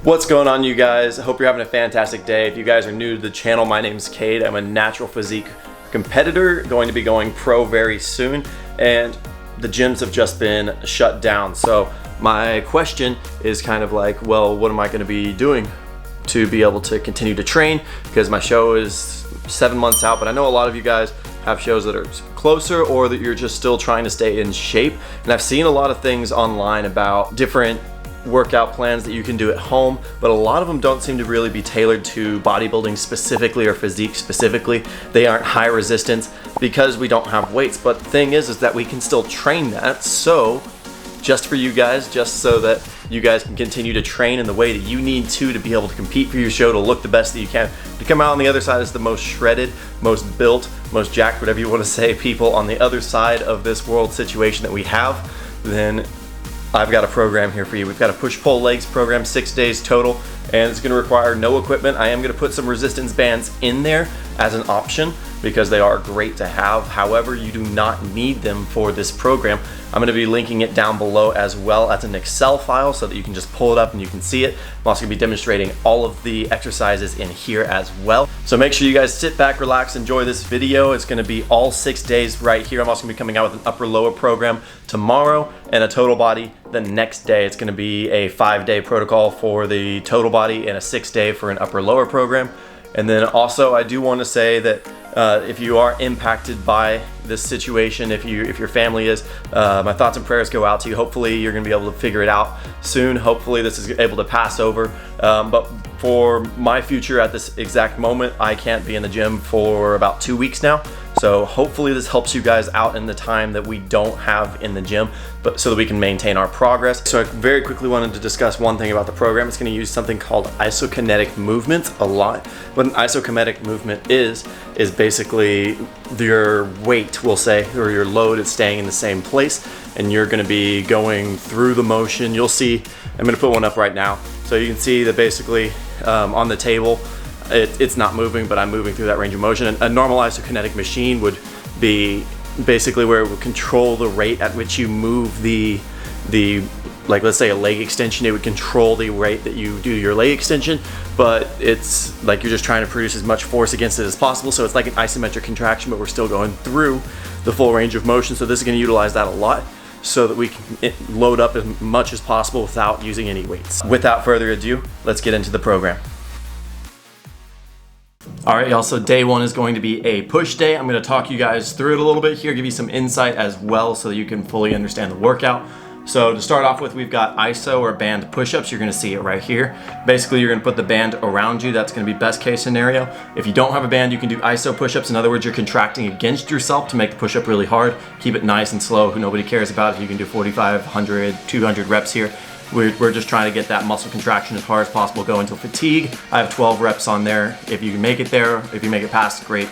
What's going on, you guys? I hope you're having a fantastic day. If you guys are new to the channel, my name's Cade. I'm a natural physique competitor, going to be going pro very soon, and the gyms have just been shut down. So my question is kind of like, well, what am I going to be doing to be able to continue to train? Because my show is 7 months out, but I know a lot of you guys have shows that are closer or that you're just still trying to stay in shape. And I've seen a lot of things online about different workout plans that you can do at home, but a lot of them don't seem to really be tailored to bodybuilding specifically or physique specifically. They aren't high resistance because we don't have weights, but the thing is that we can still train that. So just for you guys, just so that you guys can continue to train in the way that you need to be able to compete for your show, to look the best that you can, to come out on the other side as the most shredded, most built, most jacked, whatever you want to say, people on the other side of this world situation that we have, then I've got a program here for you. We've got a push-pull legs program, 6 days total, and it's going to require no equipment. I am going to put some resistance bands in there as an option because they are great to have. However, you do not need them for this program. I'm going to be linking it down below as well as an Excel file so that you can just pull it up and you can see it. I'm also going to be demonstrating all of the exercises in here as well. So make sure you guys sit back, relax, enjoy this video. It's going to be all 6 days right here. I'm also going to be coming out with an upper-lower program tomorrow and a total body the next day. It's going to be a 5-day protocol for the total body and a 6-day for an upper-lower program. And then also I do want to say that if you are impacted by this situation, if your family is, my thoughts and prayers go out to you. Hopefully you're going to be able to figure it out soon. Hopefully this is able to pass over. But for my future at this exact moment, I can't be in the gym for about 2 weeks now. So hopefully this helps you guys out in the time that we don't have in the gym, but so that we can maintain our progress. So I very quickly wanted to discuss one thing about the program. It's going to use something called isokinetic movement a lot. What an isokinetic movement is basically your weight, we'll say, or your load is staying in the same place, and you're going to be going through the motion. You'll see, I'm going to put one up right now. So you can see that basically on the table, it's not moving, but I'm moving through that range of motion. And a normal isokinetic machine would be basically where it would control the rate at which you move the like, let's say a leg extension, it would control the rate that you do your leg extension, but it's like you're just trying to produce as much force against it as possible. So it's like an isometric contraction, but we're still going through the full range of motion. So this is going to utilize that a lot so that we can load up as much as possible without using any weights. Without further ado, let's get into the program. All right, y'all, so day one is going to be a push day. I'm going to talk you guys through it a little bit here, give you some insight as well so that you can fully understand the workout. So to start off with, we've got ISO or band push-ups. You're going to see it right here. Basically, you're going to put the band around you. That's going to be best case scenario. If you don't have a band, you can do ISO push-ups. In other words, you're contracting against yourself to make the push-up really hard. Keep it nice and slow. Nobody cares about if you can do 45, 100, 200 reps here. We're just trying to get that muscle contraction as hard as possible, go until fatigue. I have 12 reps on there. If you can make it there, if you make it past, great.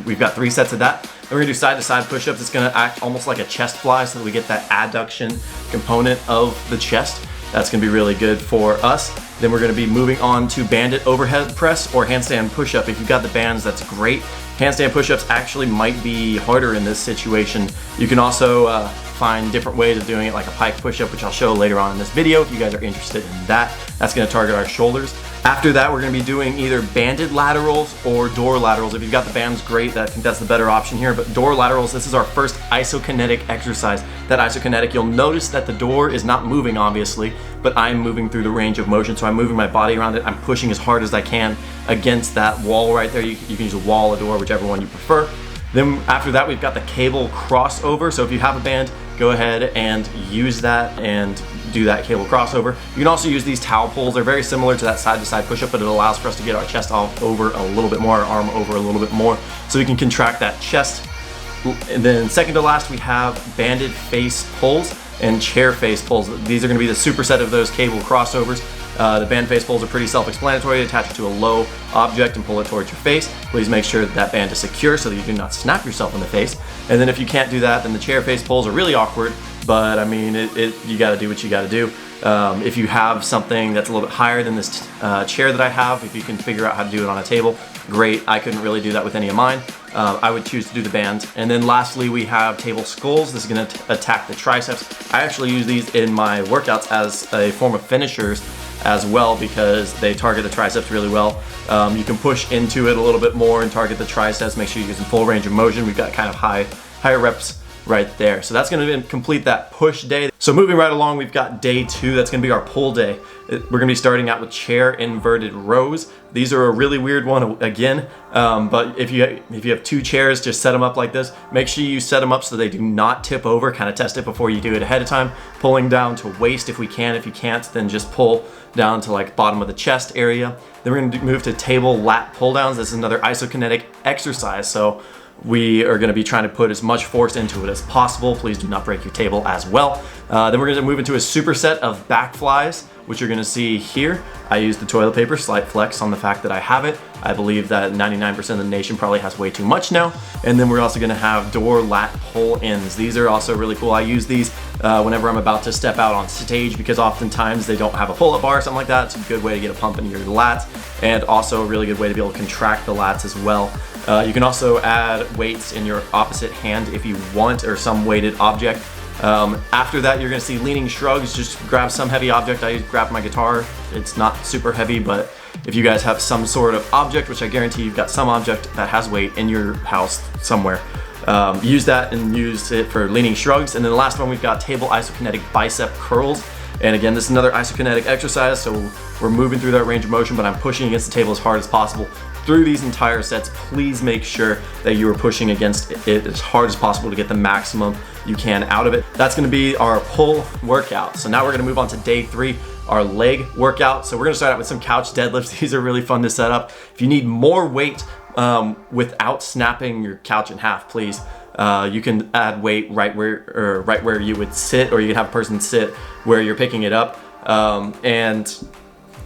We've got 3 sets of that. Then we're gonna do side-to-side push-ups. It's gonna act almost like a chest fly so that we get that adduction component of the chest. That's gonna be really good for us. Then we're gonna be moving on to banded overhead press or handstand push-up. If you've got the bands, that's great. Handstand push-ups actually might be harder in this situation. You can also find different ways of doing it, like a pike push-up, which I'll show later on in this video if you guys are interested in that. That's gonna target our shoulders. After that, we're gonna be doing either banded laterals or door laterals. If you've got the bands, great. I think that's the better option here. But door laterals, this is our first isokinetic exercise. That isokinetic, you'll notice that the door is not moving, obviously, but I'm moving through the range of motion. So I'm moving my body around it. I'm pushing as hard as I can against that wall right there. You can use a wall, a door, whichever one you prefer. Then after that, we've got the cable crossover. So if you have a band, go ahead and use that and do that cable crossover. You can also use these towel pulls. They're very similar to that side-to-side push-up, but it allows for us to get our chest all over a little bit more, our arm over a little bit more, so we can contract that chest. And then second to last, we have banded face pulls and chair face pulls. These are gonna be the superset of those cable crossovers. The band face pulls are pretty self-explanatory. Attach it to a low object and pull it towards your face. Please make sure that that band is secure so that you do not snap yourself in the face. And then if you can't do that, then the chair face pulls are really awkward, but I mean, you gotta do what you gotta do. If you have something that's a little bit higher than this chair that I have, if you can figure out how to do it on a table, great. I couldn't really do that with any of mine. I would choose to do the bands. And then lastly, we have table sculls. This is gonna attack the triceps. I actually use these in my workouts as a form of finishers as well because they target the triceps really well. You can push into it a little bit more and target the triceps, make sure you're using full range of motion. We've got kind of higher reps right there. So that's gonna complete that push day. So moving right along, we've got day 2. That's gonna be our pull day. We're gonna be starting out with chair inverted rows. These are a really weird one again, but if you have 2 chairs, just set them up like this. Make sure you set them up so they do not tip over. Kind of test it before you do it ahead of time. Pulling down to waist if we can. If you can't, then just pull down to like bottom of the chest area. Then we're gonna move to table lat pull downs. This is another isokinetic exercise. So we are going to be trying to put as much force into it as possible. Please do not break your table as well. Then we're going to move into a superset of back flies, which you're going to see here. I use the toilet paper, slight flex on the fact that I have it. I believe that 99% of the nation probably has way too much now. And then we're also going to have door lat pull-ins. These are also really cool. I use these whenever I'm about to step out on stage because oftentimes they don't have a pull-up bar or something like that. It's a good way to get a pump into your lats and also a really good way to be able to contract the lats as well. You can also add weights in your opposite hand if you want, or some weighted object. After that, you're gonna see leaning shrugs. Just grab some heavy object. I grabbed my guitar. It's not super heavy, but if you guys have some sort of object, which I guarantee you've got some object that has weight in your house somewhere, use that and use it for leaning shrugs. And then the last one, we've got table isokinetic bicep curls. And again, this is another isokinetic exercise, so we're moving through that range of motion, but I'm pushing against the table as hard as possible. Through these entire sets, please make sure that you are pushing against it as hard as possible to get the maximum you can out of it. That's gonna be our pull workout. So now we're gonna move on to day 3, our leg workout. So we're gonna start out with some couch deadlifts. These are really fun to set up. If you need more weight without snapping your couch in half, please, you can add weight right where you would sit, or you can have a person sit where you're picking it up, and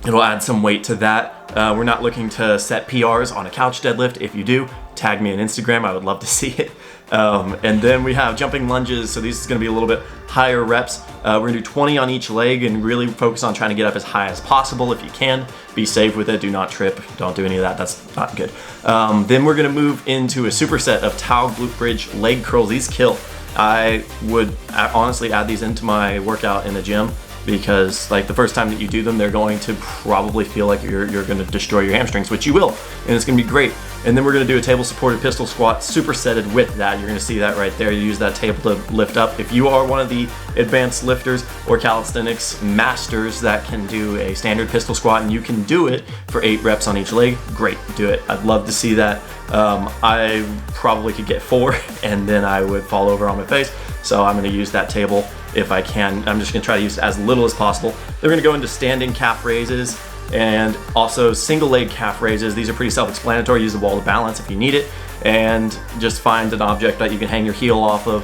it'll add some weight to that. We're not looking to set PRs on a couch deadlift. If you do, tag me on Instagram. I would love to see it. And then we have jumping lunges. So this is gonna be a little bit higher reps. We're gonna do 20 on each leg and really focus on trying to get up as high as possible if you can. Be safe with it, do not trip, don't do any of that, that's not good. Then we're gonna move into a superset of towel glute bridge leg curls. These kill. I would honestly add these into my workout in the gym, because like the first time that you do them, they're going to probably feel like you're going to destroy your hamstrings, which you will, and it's going to be great. And then we're going to do a table supported pistol squat supersetted with that. You're going to see that right there. You use that table to lift up. If you are one of the advanced lifters or calisthenics masters that can do a standard pistol squat and you can do it for 8 reps on each leg, great, do it. I'd love to see that. I probably could get 4 and then I would fall over on my face. So I'm going to use that table if I can. I'm just going to try to use as little as possible. Then we're going to go into standing calf raises and also single leg calf raises. These are pretty self-explanatory. Use the wall to balance if you need it, and just find an object that you can hang your heel off of.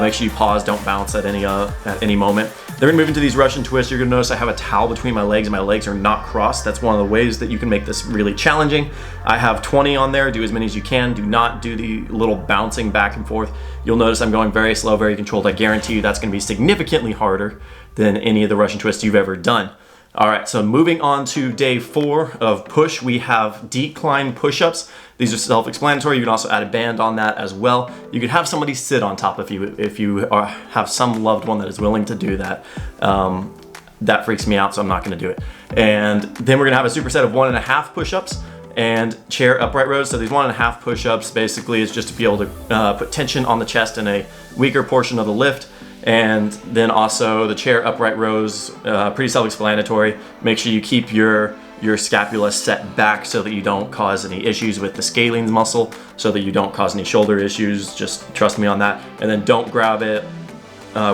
Make sure you pause, don't bounce at any moment. Then we're gonna move into these Russian twists. You're gonna notice I have a towel between my legs and my legs are not crossed. That's one of the ways that you can make this really challenging. I have 20 on there, do as many as you can. Do not do the little bouncing back and forth. You'll notice I'm going very slow, very controlled. I guarantee you that's gonna be significantly harder than any of the Russian twists you've ever done. All right, so moving on to day 4 of push, we have decline push-ups. These are self-explanatory. You can also add a band on that as well. You could have somebody sit on top of you if you have some loved one that is willing to do that. That freaks me out, so I'm not gonna do it. And then we're gonna have a superset of 1.5 push-ups and chair upright rows. So these 1.5 push-ups basically is just to be able to put tension on the chest in a weaker portion of the lift. And then also the chair upright rows, pretty self-explanatory. Make sure you keep your scapula set back so that you don't cause any issues with the scalene muscle, so that you don't cause any shoulder issues. Just trust me on that. And then don't grab it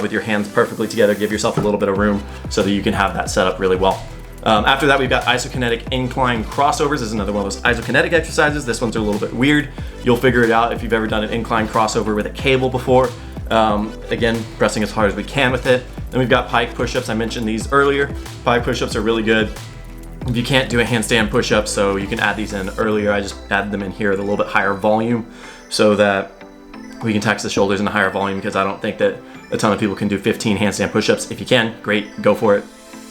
with your hands perfectly together. Give yourself a little bit of room so that you can have that set up really well. After that, we've got isokinetic incline crossovers. This is another one of those isokinetic exercises. This one's a little bit weird. You'll figure it out if you've ever done an incline crossover with a cable before. Again, pressing as hard as we can with it. Then we've got pike push-ups. I mentioned these earlier. Pike push-ups are really good. If you can't do a handstand push-up, so you can add these in earlier. I just added them in here at a little bit higher volume so that we can tax the shoulders in a higher volume, because I don't think that a ton of people can do 15 handstand push-ups. If you can, great, go for it.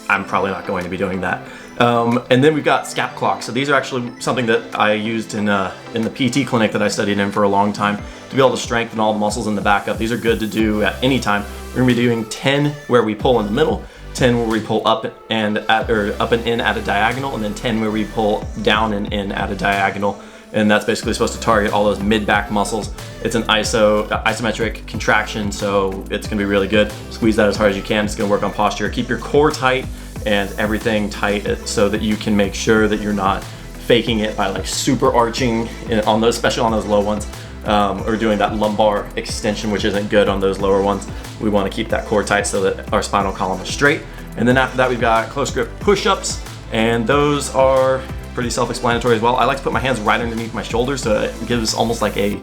I'm probably not going to be doing that. And then we've got scap clocks. So these are actually something that I used in the PT clinic that I studied in for a long time to be able to strengthen all the muscles in the back up. These are good to do at any time. We're gonna be doing 10 where we pull in the middle, 10 where we pull up and in at a diagonal, and then 10 where we pull down and in at a diagonal. And that's basically supposed to target all those mid-back muscles. It's an isometric contraction, so it's gonna be really good. Squeeze that as hard as you can. It's gonna work on posture. Keep your core tight and everything tight so that you can make sure that you're not faking it by like super arching on those, especially on those low ones, or doing that lumbar extension, which isn't good on those lower ones. We wanna keep that core tight so that our spinal column is straight. And then after that, we've got close grip push-ups, and those are pretty self-explanatory as well. I like to put my hands right underneath my shoulders, so it gives almost like a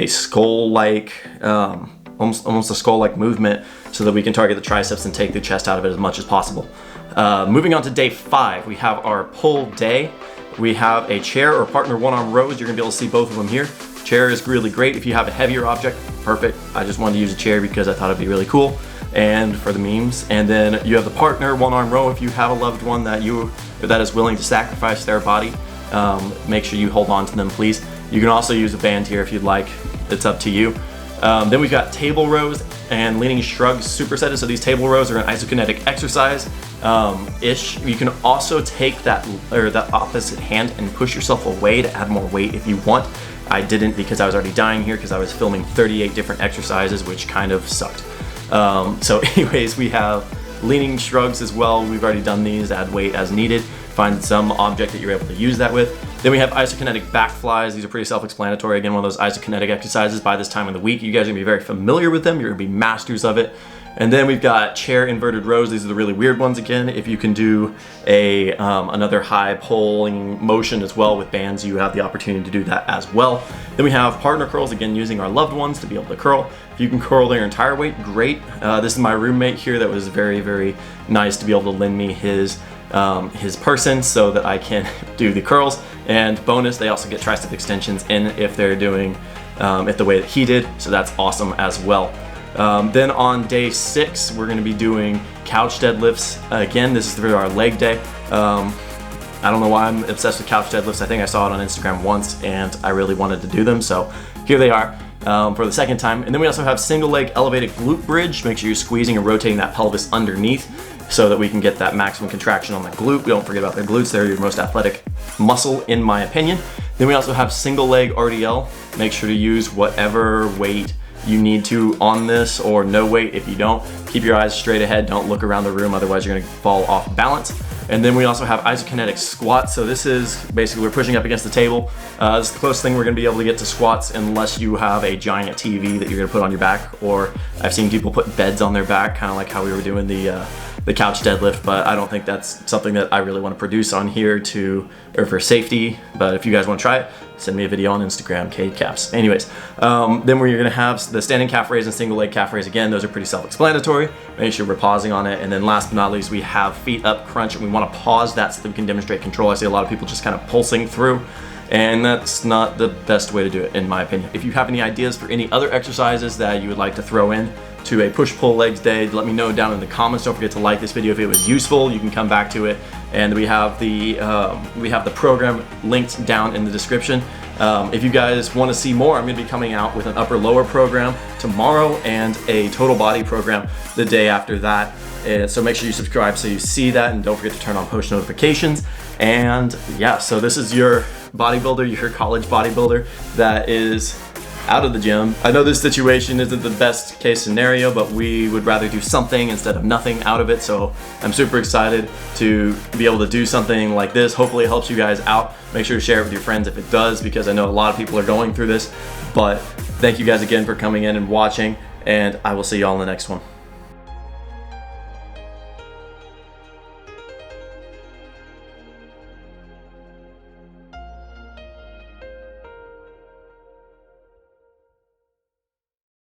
skull-like, almost a skull-like movement, so that we can target the triceps and take the chest out of it as much as possible. Moving on to day 5, we have our pull day. We have a chair or partner one-arm rows. You're gonna be able to see both of them here. Chair is really great if you have a heavier object. Perfect. I just wanted to use a chair because I thought it'd be really cool and for the memes. And then you have the partner one-arm row if you have a loved one that is willing to sacrifice their body. Make sure you hold on to them, please. You can also use a band here if you'd like. It's up to you. Then we've got table rows and leaning shrugs supersetted. So these table rows are an isokinetic exercise ish. You can also take that opposite hand and push yourself away to add more weight if you want. I didn't because I was already dying here because I was filming 38 different exercises, which kind of sucked. So anyways, we have leaning shrugs as well. We've already done these. Add weight as needed. Find some object that you're able to use that with. Then we have isokinetic back flies. These are pretty self-explanatory. Again, one of those isokinetic exercises. By this time of the week, you guys are gonna be very familiar with them. You're gonna be masters of it. And then we've got chair inverted rows. These are the really weird ones again. If you can do another high pulling motion as well with bands, you have the opportunity to do that as well. Then we have partner curls, again, using our loved ones to be able to curl. If you can curl their entire weight, great. This is my roommate here that was very, very nice to be able to lend me his person so that I can do the curls. And bonus, they also get tricep extensions in if they're doing it the way that he did. So that's awesome as well. Then on day 6, we're gonna be doing couch deadlifts. Again, this is for our leg day. I don't know why I'm obsessed with couch deadlifts. I think I saw it on Instagram once and I really wanted to do them. So here they are for the second time. And then we also have single leg elevated glute bridge. Make sure you're squeezing and rotating that pelvis underneath so that we can get that maximum contraction on the glute. Don't forget about the glutes. They're your most athletic muscle in my opinion. Then we also have single leg RDL. Make sure to use whatever weight you need to on this, or no weight if you don't. Keep your eyes straight ahead, don't look around the room, otherwise you're gonna fall off balance. And then we also have isokinetic squats. So this is basically, we're pushing up against the table. This is the closest thing we're gonna be able to get to squats unless you have a giant TV that you're gonna put on your back, or I've seen people put beds on their back, kind of like how we were doing the couch deadlift, but I don't think that's something that I really want to produce on here for safety. But if you guys want to try it, send me a video on Instagram, CadeCaps. Anyways, then we're gonna have the standing calf raise and single leg calf raise. Again, those are pretty self-explanatory. Make sure we're pausing on it. And then last but not least, we have feet up crunch, and we want to pause that so that we can demonstrate control. I see a lot of people just kind of pulsing through, and that's not the best way to do it in my opinion. If you have any ideas for any other exercises that you would like to throw in to a push-pull legs day, let me know down in the comments. Don't forget to like this video if it was useful. You can come back to it, and we have the program linked down in the description. If you guys want to see more, I'm going to be coming out with an upper-lower program tomorrow and a total body program the day after that. So make sure you subscribe so you see that, and don't forget to turn on post notifications. And yeah, so this is your bodybuilder, your college bodybuilder that is out of the gym. I know this situation isn't the best case scenario, but we would rather do something instead of nothing out of it. So I'm super excited to be able to do something like this. Hopefully it helps you guys out. Make sure to share it with your friends if it does, because I know a lot of people are going through this. But thank you guys again for coming in and watching, and I will see y'all in the next one.